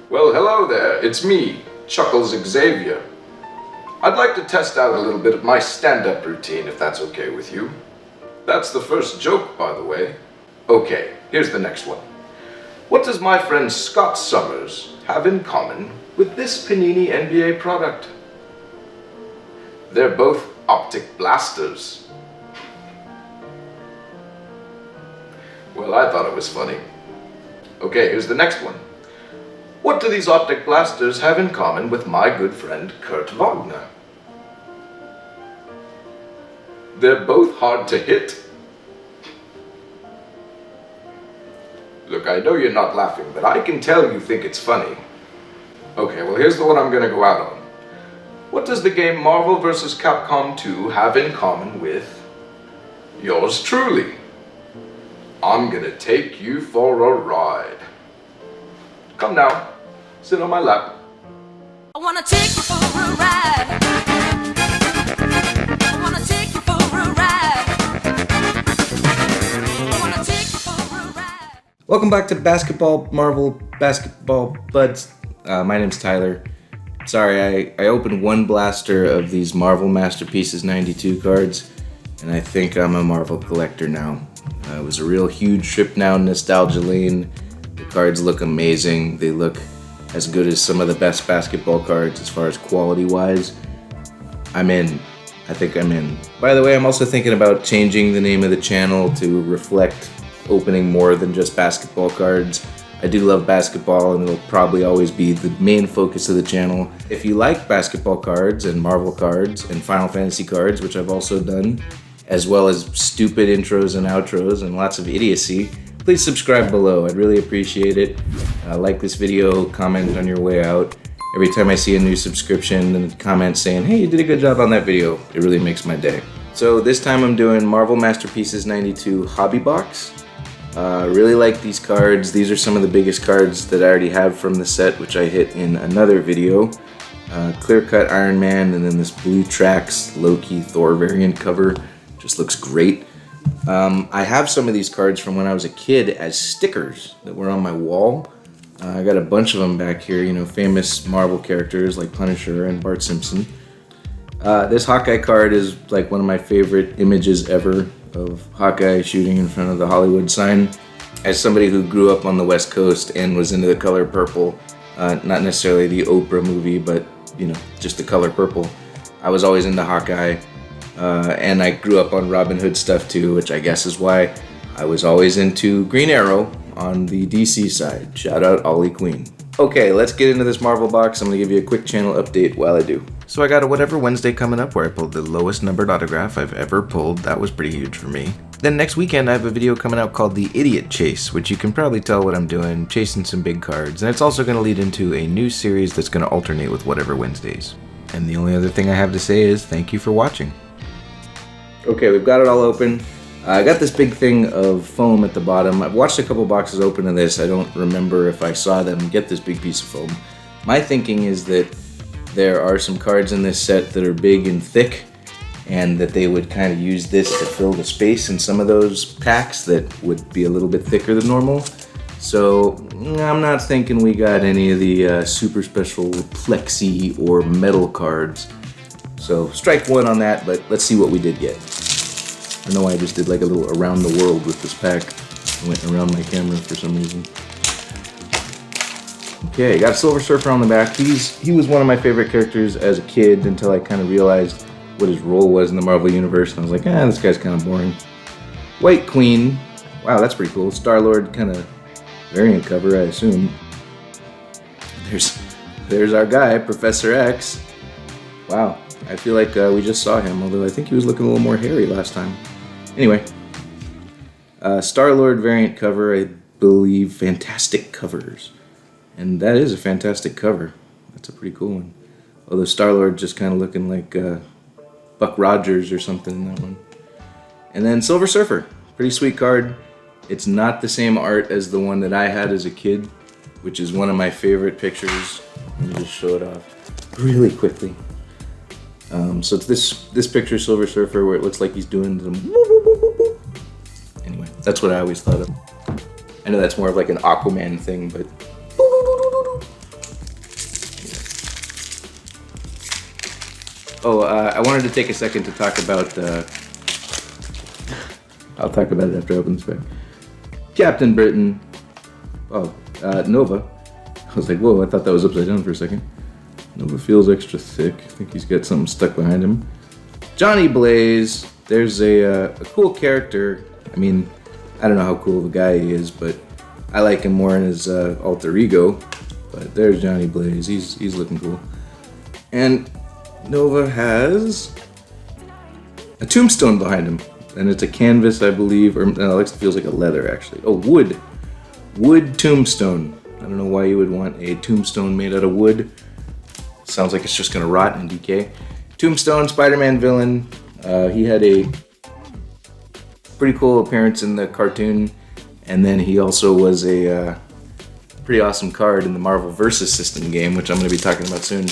Well, hello there, it's me, Chuckles Xavier. I'd like to test out a little bit of my stand-up routine, if that's okay with you. That's the first joke, by the way. Okay, here's the next one. What does my friend Scott Summers have in common with this Panini NBA product? They're both optic blasters. Well, I thought it was funny. Okay, here's the next one. What do these optic blasters have in common with my good friend Kurt Wagner? They're both hard to hit. Look, I know you're not laughing, but I can tell you think it's funny. Okay, well here's the one I'm gonna go out on. What does the game Marvel vs. Capcom 2 have in common with yours truly? I'm gonna take you for a ride. Come now, sit on my lap. I wanna take you for a ride. I wanna take you for a ride. I wanna take you for a ride. Welcome back to Marvel Basketball Buds. My name's Tyler. Sorry, I opened one blaster of these Marvel Masterpieces 92 cards, and I think I'm a Marvel collector now. It was a real huge trip down nostalgia lane. The cards look amazing. They look as good as some of the best basketball cards as far as quality-wise. I'm in. I think I'm in. By the way, I'm also thinking about changing the name of the channel to reflect opening more than just basketball cards. I do love basketball, and it'll probably always be the main focus of the channel. If you like basketball cards and Marvel cards and Final Fantasy cards, which I've also done, as well as stupid intros and outros and lots of idiocy, please subscribe below. I'd really appreciate it. Like this video, comment on your way out. Every time I see a new subscription and a comment saying, hey, you did a good job on that video, it really makes my day. So this time I'm doing Marvel Masterpieces 92 Hobby Box. Really like these cards. These are some of the biggest cards that I already have from the set, which I hit in another video. Clear cut Iron Man, and then this Blue Tracks Loki Thor variant cover. Just looks great. I have some of these cards from when I was a kid as stickers that were on my wall. I got a bunch of them back here, you know, famous Marvel characters like Punisher and Bart Simpson. This Hawkeye card is like one of my favorite images ever of Hawkeye shooting in front of the Hollywood sign. As somebody who grew up on the West Coast and was into the color purple, not necessarily the Oprah movie, but you know, just the color purple, I was always into Hawkeye. And I grew up on Robin Hood stuff too, which I guess is why I was always into Green Arrow on the DC side. Shout out Ollie Queen. Okay, let's get into this Marvel box. I'm gonna give you a quick channel update while I do. So I got a Whatever Wednesday coming up where I pulled the lowest numbered autograph I've ever pulled. That was pretty huge for me. Then next weekend I have a video coming out called The Idiot Chase, which you can probably tell what I'm doing, chasing some big cards. And it's also gonna lead into a new series that's gonna alternate with Whatever Wednesdays. And the only other thing I have to say is thank you for watching. Okay, we've got it all open. I got this big thing of foam at the bottom. I've watched a couple boxes open of this. I don't remember if I saw them get this big piece of foam. My thinking is that there are some cards in this set that are big and thick, and that they would kind of use this to fill the space in some of those packs that would be a little bit thicker than normal. So I'm not thinking we got any of the super special plexi or metal cards. So strike one on that, but let's see what we did get. I know I just did like a little around the world with this pack. I went around my camera for some reason. Okay, got Silver Surfer on the back. He was one of my favorite characters as a kid until I kind of realized what his role was in the Marvel Universe. And I was like, this guy's kind of boring. White Queen. Wow, that's pretty cool. Star-Lord kind of variant cover, I assume. There's our guy, Professor X. Wow. I feel like we just saw him, although I think he was looking a little more hairy last time. Anyway, Star-Lord variant cover, I believe, fantastic covers. And that is a fantastic cover. That's a pretty cool one. Although Star-Lord just kind of looking like Buck Rogers or something in that one. And then Silver Surfer, pretty sweet card. It's not the same art as the one that I had as a kid, which is one of my favorite pictures. Let me just show it off really quickly. So it's this picture of Silver Surfer where it looks like he's doing some anyway, that's what I always thought of. I know that's more of like an Aquaman thing, but Oh, I wanted to take a second to talk about. I'll talk about it after I open this bag. Captain Britain. Oh, Nova. I was like, whoa, I thought that was upside down for a second. Nova feels extra thick. I think he's got something stuck behind him. Johnny Blaze. There's a cool character. I mean, I don't know how cool of a guy he is, but I like him more in his alter ego. But there's Johnny Blaze. He's looking cool. And Nova has a tombstone behind him. And it's a canvas, I believe, or no, it feels like a leather, actually. Oh, wood. Wood tombstone. I don't know why you would want a tombstone made out of wood. Sounds like it's just gonna rot and decay. Tombstone, Spider-Man villain. He had a pretty cool appearance in the cartoon, and then he also was a pretty awesome card in the Marvel Versus System game, which I'm gonna be talking about soon.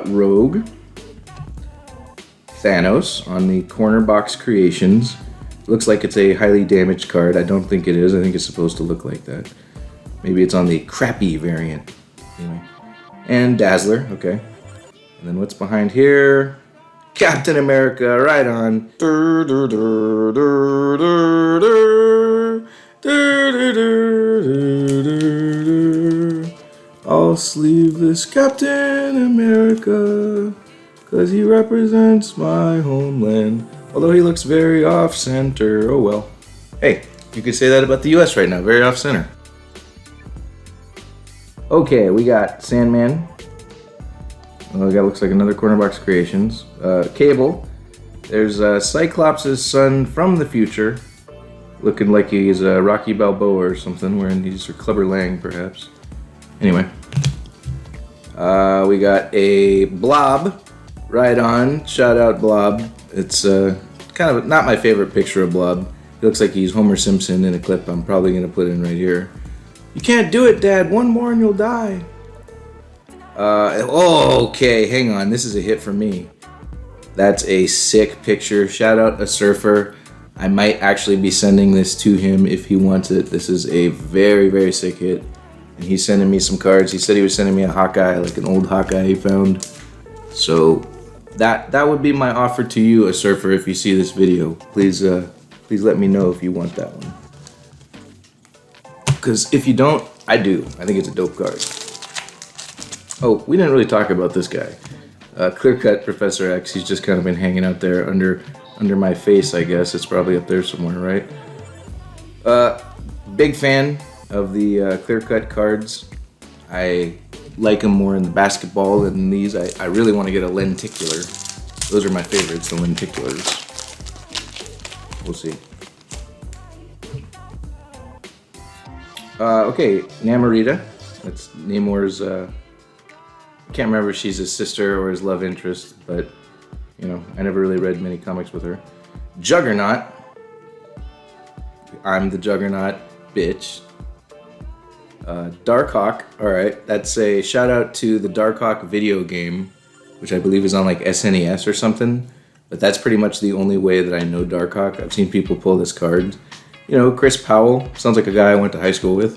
Rogue, Thanos on the corner box creations. Looks like it's a highly damaged card. I don't think it is. I think it's supposed to look like that. Maybe it's on the crappy variant. Anyway. And Dazzler, okay. And then what's behind here? Captain America, right on. I'll sleeve this Captain America, 'cause he represents my homeland. Although he looks very off-center, oh well. Hey, you could say that about the US right now, very off-center. Okay, we got Sandman. Oh, that looks like another Corner Box Creations. Cable. There's Cyclops' son from the future, looking like he's Rocky Balboa or something, wearing these, or Clubber Lang perhaps. Anyway, we got a Blob, right on. Shout out Blob. It's kind of not my favorite picture of Blob. He looks like he's Homer Simpson in a clip I'm probably gonna put in right here. You can't do it, Dad. One more and you'll die. Okay, hang on. This is a hit for me. That's a sick picture. Shout out a surfer. I might actually be sending this to him if he wants it. This is a very, very sick hit. And he's sending me some cards. He said he was sending me a Hawkeye, like an old Hawkeye he found. So that would be my offer to you, a surfer, if you see this video. Please let me know if you want that one. Because if you don't, I do. I think it's a dope card. Oh, we didn't really talk about this guy. Clear Cut Professor X. He's just kind of been hanging out there under my face, I guess. It's probably up there somewhere, right? Big fan of the Clear Cut cards. I like them more in the basketball than these. I really want to get a lenticular. Those are my favorites, the lenticulars. We'll see. Okay, Namorita. That's Namor's, can't remember if she's his sister or his love interest, but, you know, I never really read many comics with her. Juggernaut. I'm the Juggernaut, bitch. Darkhawk. Alright, that's a shout out to the Darkhawk video game, which I believe is on like SNES or something. But that's pretty much the only way that I know Darkhawk. I've seen people pull this card. You know, Chris Powell. Sounds like a guy I went to high school with.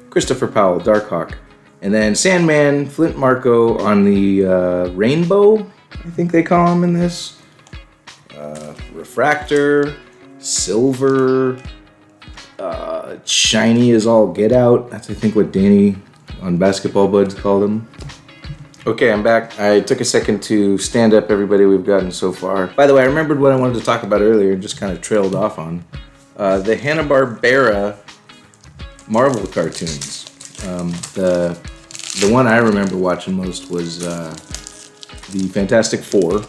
Christopher Powell, Darkhawk. And then Sandman, Flint Marko on the Rainbow, I think they call him in this. Refractor, Silver, Shiny as all get out. That's, I think, what Danny on Basketball Buds called him. Okay, I'm back. I took a second to stand up everybody we've gotten so far. By the way, I remembered what I wanted to talk about earlier and just kind of trailed off on. The Hanna-Barbera Marvel cartoons. The one I remember watching most was the Fantastic Four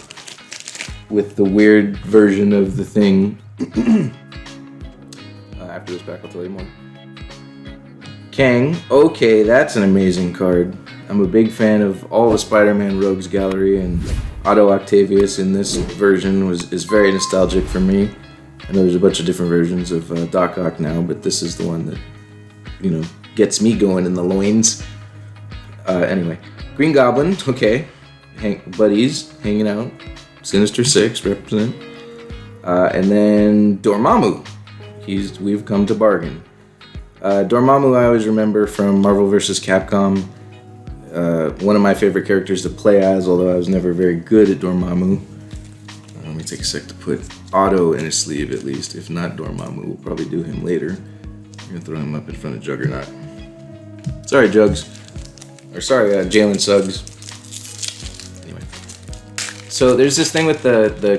with the weird version of the Thing. After this back, I'll tell you more. Kang. Okay, that's an amazing card. I'm a big fan of all the Spider-Man Rogues Gallery, and Otto Octavius in this version is very nostalgic for me. I know there's a bunch of different versions of Doc Ock now, but this is the one that, you know, gets me going in the loins. Anyway, Green Goblin, okay. Buddies, hanging out. Sinister Six, represent. And then Dormammu. We've come to bargain. Dormammu I always remember from Marvel vs. Capcom. One of my favorite characters to play as, although I was never very good at Dormammu. Let me take a sec to put Otto in his sleeve at least. If not Dormammu, we'll probably do him later. I'm gonna throw him up in front of Juggernaut. Sorry, Jugs. Or sorry, Jalen Suggs. Anyway. So there's this thing with the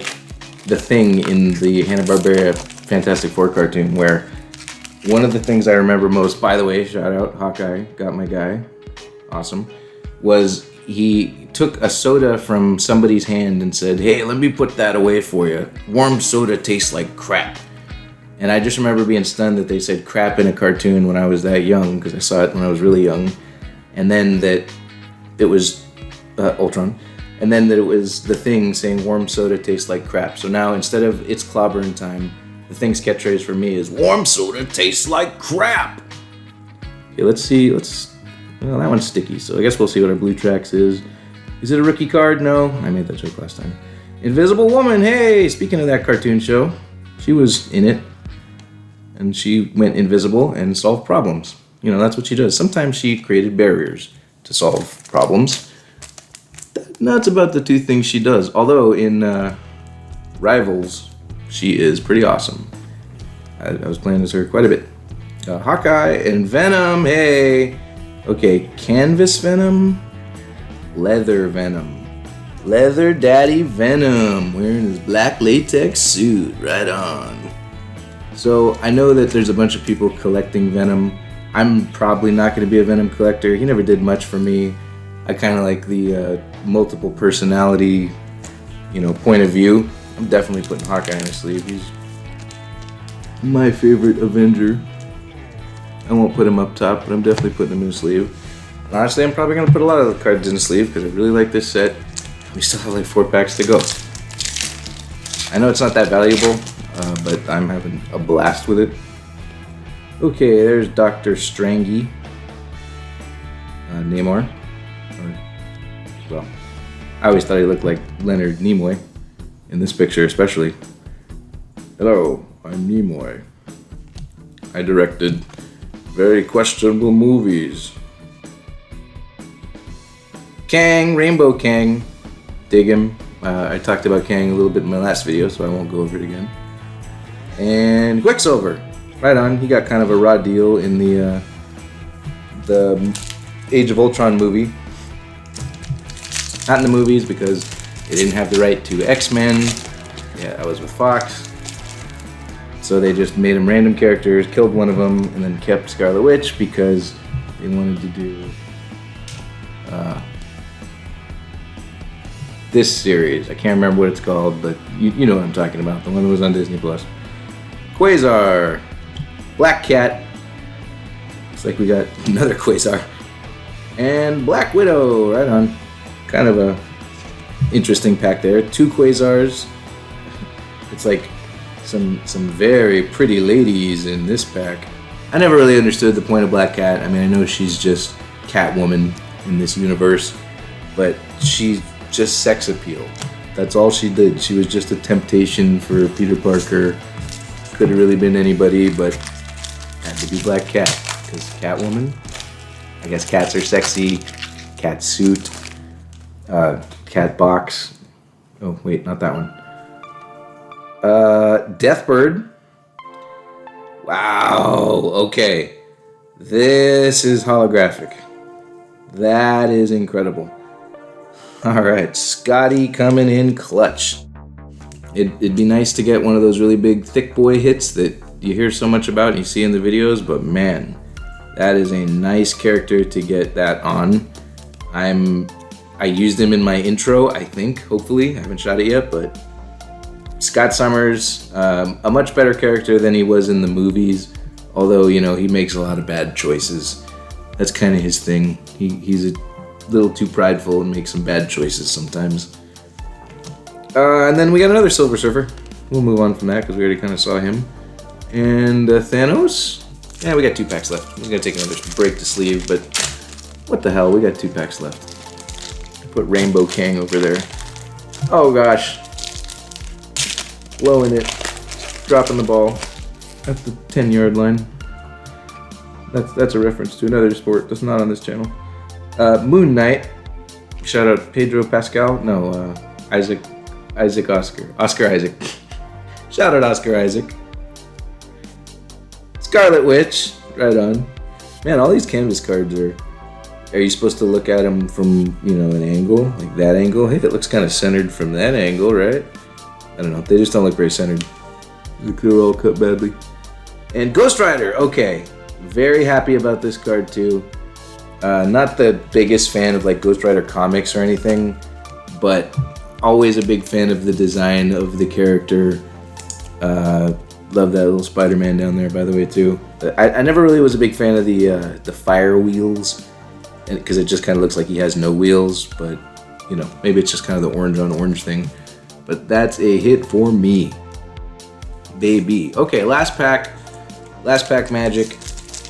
Thing in the Hanna-Barbera Fantastic Four cartoon where one of the things I remember most, by the way, shout out, Hawkeye, got my guy, awesome, was he took a soda from somebody's hand and said, hey, let me put that away for you. Warm soda tastes like crap. And I just remember being stunned that they said crap in a cartoon when I was that young, because I saw it when I was really young. And then that it was Ultron. And then that it was the Thing saying warm soda tastes like crap. So now instead of it's clobbering time, the Thing's catchphrase for me is warm soda tastes like crap. Okay, let's see. Well, that one's sticky, so I guess we'll see what our blue tracks is. Is it a rookie card? No, I made that joke last time. Invisible Woman, hey! Speaking of that cartoon show, she was in it. And she went invisible and solved problems. You know, that's what she does. Sometimes she created barriers to solve problems. That's about the two things she does. Although in Rivals, she is pretty awesome. I was playing as her quite a bit. Hawkeye and Venom, hey! Okay, Canvas Venom, Leather Venom. Leather Daddy Venom, wearing his black latex suit, right on. So I know that there's a bunch of people collecting Venom. I'm probably not going to be a Venom collector. He never did much for me. I kind of like the multiple personality, point of view. I'm definitely putting Hawkeye in his sleeve. He's my favorite Avenger. I won't put him up top, but I'm definitely putting him in his sleeve. And honestly, I'm probably going to put a lot of the cards in the sleeve because I really like this set. We still have like 4 packs to go. I know it's not that valuable, but I'm having a blast with it. Okay, there's Dr. Strangy. Namor. Well, I always thought he looked like Leonard Nimoy. In this picture especially. Hello, I'm Nimoy. I directed very questionable movies. Kang, Rainbow Kang. Dig him. I talked about Kang a little bit in my last video, so I won't go over it again. And Quicksilver. Right on. He got kind of a raw deal in the Age of Ultron movie. Not in the movies because they didn't have the right to X-Men. Yeah, I was with Fox. So they just made them random characters, killed one of them, and then kept Scarlet Witch because they wanted to do this series. I can't remember what it's called, but you know what I'm talking about. The one that was on Disney+. Quasar. Black Cat. Looks like we got another Quasar. And Black Widow. Right on. Kind of a interesting pack there. 2 Quasars. It's like some very pretty ladies in this pack. I never really understood the point of Black Cat. I mean, I know she's just Catwoman in this universe, but she's just sex appeal. That's all she did. She was just a temptation for Peter Parker. Could have really been anybody, but had to be Black Cat, because Catwoman. I guess cats are sexy. Cat suit. Cat box. Oh, wait, not that one. Deathbird. Wow, okay. This is holographic. That is incredible. Alright, Scotty coming in clutch. It'd be nice to get one of those really big thick boy hits that you hear so much about and you see in the videos, but man, that is a nice character to get that on. I used him in my intro, I think, hopefully. I haven't shot it yet, but Scott Summers, a much better character than he was in the movies, although, he makes a lot of bad choices. That's kind of his thing. He's a little too prideful and makes some bad choices sometimes. And then we got another Silver Surfer. We'll move on from that because we already kind of saw him. And Thanos. Yeah, we got 2 packs left. We're going to take another break to sleeve, but what the hell? We got 2 packs left. Put Rainbow Kang over there. Oh gosh. Blowing it. Dropping the ball at the 10-yard line. That's a reference to another sport that's not on this channel. Moon Knight. Shout out Pedro Pascal. No, Isaac Oscar Isaac. Shout out Oscar Isaac. Scarlet Witch. Right on. Man, all these canvas cards are you supposed to look at them from, you know, an angle? Like that angle? Hey, it looks kind of centered from that angle, right? I don't know. They just don't look very centered. They're all cut badly. And Ghost Rider. Okay. Very happy about this card too. Not the biggest fan of like Ghost Rider comics or anything, but always a big fan of the design of the character. Love that little Spider-Man down there, by the way, too. I never really was a big fan of the fire wheels, because it just kind of looks like he has no wheels, but, you know, maybe it's just kind of the orange on orange thing. But that's a hit for me, baby. Okay, last pack magic.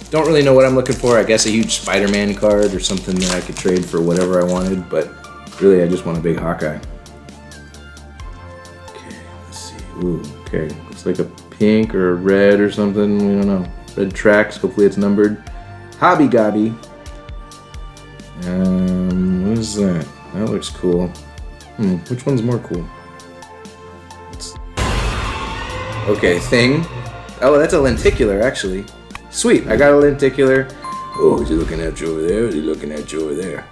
Don't really know what I'm looking for. I guess a huge Spider-Man card or something that I could trade for whatever I wanted, but really I just want a big Hawkeye. Okay, let's see. Ooh, okay. Looks like a pink or a red or something. We don't know. Red tracks. Hopefully it's numbered. Hobby Gobby. What is that? That looks cool. Which one's more cool? Okay, Thing. Oh, that's a lenticular, actually. Sweet, I got a lenticular. Oh, is he looking at you over there? Is he looking at you over there?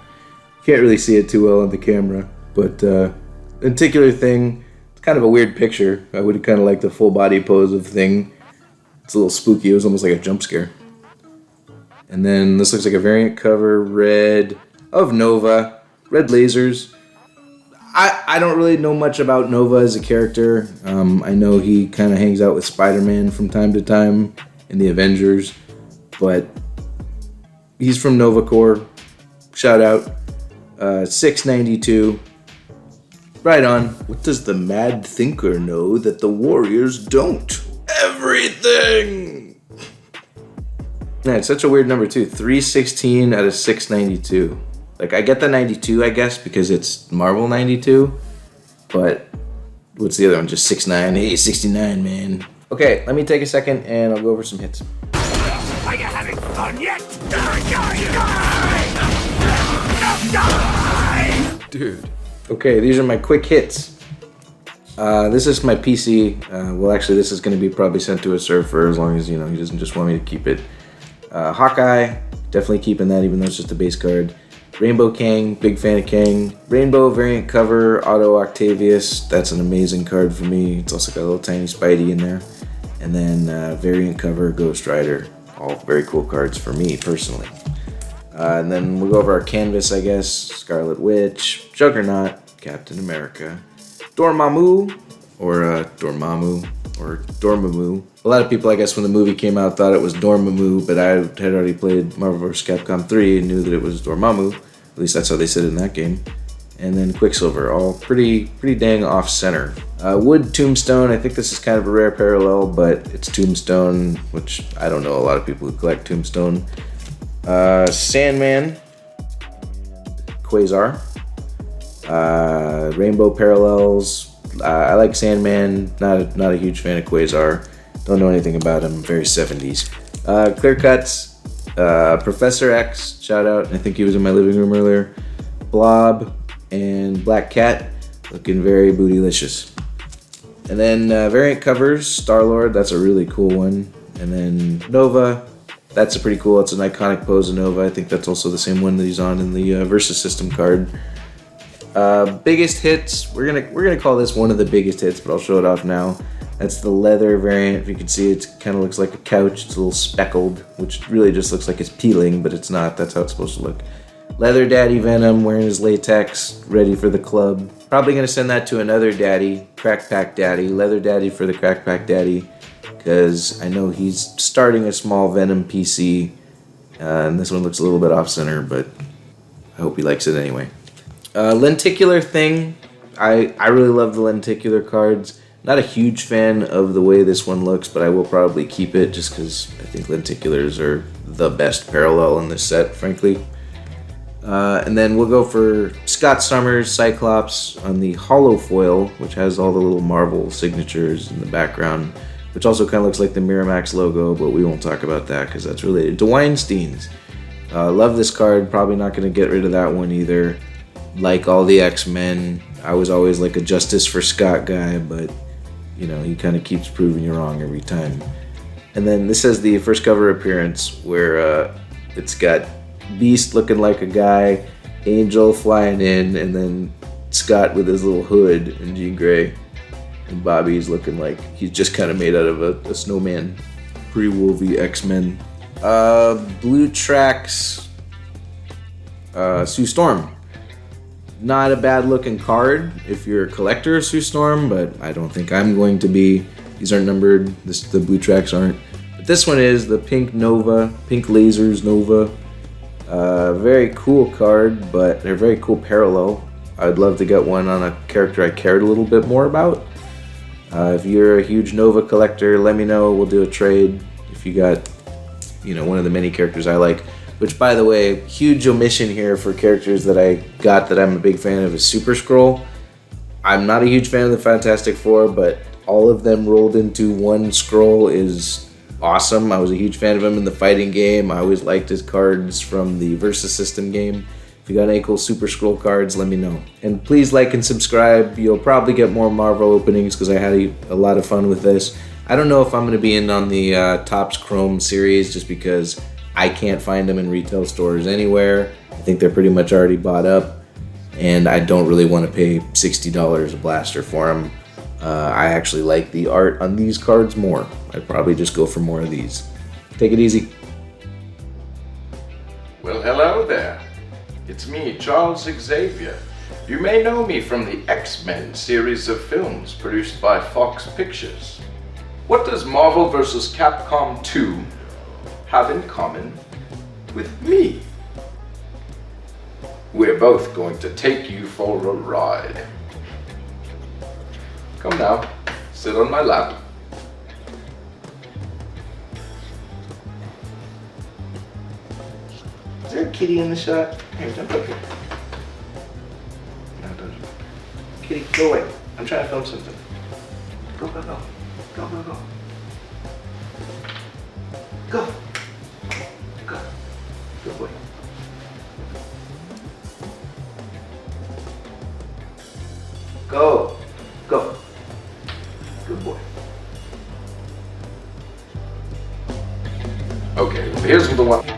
Can't really see it too well on the camera, but lenticular Thing. It's kind of a weird picture. I would kind of like the full body pose of Thing. It's a little spooky. It was almost like a jump scare. And then this looks like a variant cover, red, of Nova. Red lasers. I don't really know much about Nova as a character. I know he kind of hangs out with Spider-Man from time to time in the Avengers, but he's from Nova Corps. Shout out. 692. Right on. What does the Mad Thinker know that the Warriors don't? Everything! Yeah, it's such a weird number too. 316 out of 692. Like, I get the 92, I guess, because it's Marvel 92, but what's the other one? Just 69. Hey, 69, man. Okay, let me take a second and I'll go over some hits. Are you having fun yet? Dude. Okay, these are my quick hits. This is my PC. Well, actually, this is going to be probably sent to a surfer as long as, you know, he doesn't just want me to keep it. Hawkeye, definitely keeping that even though it's just a base card. Rainbow Kang, big fan of Kang. Rainbow variant cover, Auto Octavius. That's an amazing card for me. It's also got a little tiny Spidey in there. And then variant cover, Ghost Rider. All very cool cards for me, personally. And then we'll go over our canvas, I guess. Scarlet Witch, Juggernaut, Captain America, Dormammu, or Dormammu, or Dormammu. A lot of people, I guess, when the movie came out, thought it was Dormammu, but I had already played Marvel vs. Capcom 3 and knew that it was Dormammu. At least that's how they said it in that game. And then Quicksilver, all pretty dang off-center. Wood Tombstone, I think this is kind of a rare parallel, but it's Tombstone, which I don't know a lot of people who collect Tombstone. Sandman, Quasar, Rainbow Parallels. I like Sandman, not a huge fan of Quasar. Don't know anything about him, very 70s. Clear Cuts, Professor X, shout out. I think he was in my living room earlier. Blob and Black Cat, looking very bootylicious. And then variant covers, Star-Lord, that's a really cool one. And then Nova, that's a pretty cool, it's an iconic pose of Nova. I think that's also the same one that he's on in the Versus System card. Biggest hits, we're gonna call this one of the biggest hits, but I'll show it off now. That's the leather variant. If you can see, it kind of looks like a couch. It's a little speckled, which really just looks like it's peeling, but it's not. That's how it's supposed to look. Leather Daddy Venom, wearing his latex, ready for the club. Probably gonna send that to another daddy, Crack Pack Daddy. Leather Daddy for the Crack Pack Daddy, because I know he's starting a small Venom PC, and this one looks a little bit off-center, but I hope he likes it anyway. Lenticular Thing, I really love the lenticular cards. Not a huge fan of the way this one looks, but I will probably keep it just because I think lenticulars are the best parallel in this set, frankly. And then we'll go for Scott Summers, Cyclops on the hollow foil, which has all the little Marvel signatures in the background. which also kind of looks like the Miramax logo, but we won't talk about that because that's related to Weinstein's. Love this card, probably not going to get rid of that one either. Like all the X-Men, I was always like a Justice for Scott guy, but you know, he kind of keeps proving you wrong every time. And then this has the first cover appearance where it's got Beast looking like a guy, Angel flying in, and then Scott with his little hood and Jean Grey. And Bobby's looking like he's just kind of made out of a snowman. Pre-Wolvie X-Men. Blue Tracks Sue Storm. Not a bad looking card if you're a collector of Sue Storm, but I don't think I'm going to be. These aren't numbered. The Blue Tracks aren't. But this one is the Pink Nova, Pink Lasers Nova. Very cool card, but they're very cool parallel. I'd love to get one on a character I cared a little bit more about. If you're a huge Nova collector, let me know. We'll do a trade. If you got, you know, one of the many characters I like. Which, by the way, huge omission here for characters that I got that I'm a big fan of is Super Skrull. I'm not a huge fan of the Fantastic Four, but all of them rolled into one Skrull is awesome. I was a huge fan of him in the fighting game. I always liked his cards from the Versus System game. If you got any cool Super Skrull cards, let me know. And please like and subscribe. You'll probably get more Marvel openings because I had a lot of fun with this. I don't know if I'm going to be in on the Topps Chrome series just because I can't find them in retail stores anywhere. I think they're pretty much already bought up, and I don't really want to pay $60 a blaster for them. I actually like the art on these cards more. I'd probably just go for more of these. Take it easy. Well, hello there. It's me, Charles Xavier. You may know me from the X-Men series of films produced by Fox Pictures. What does Marvel vs. Capcom 2 have in common with me? We're both going to take you for a ride. Come now, sit on my lap. Is there a kitty in the shot? Here, don't look. No, don't. Kitty, go away. I'm trying to film something. Go, go, go. Go, go, go. Go. Go. Good boy. Go. Go. Good boy. Okay, well, here's the one.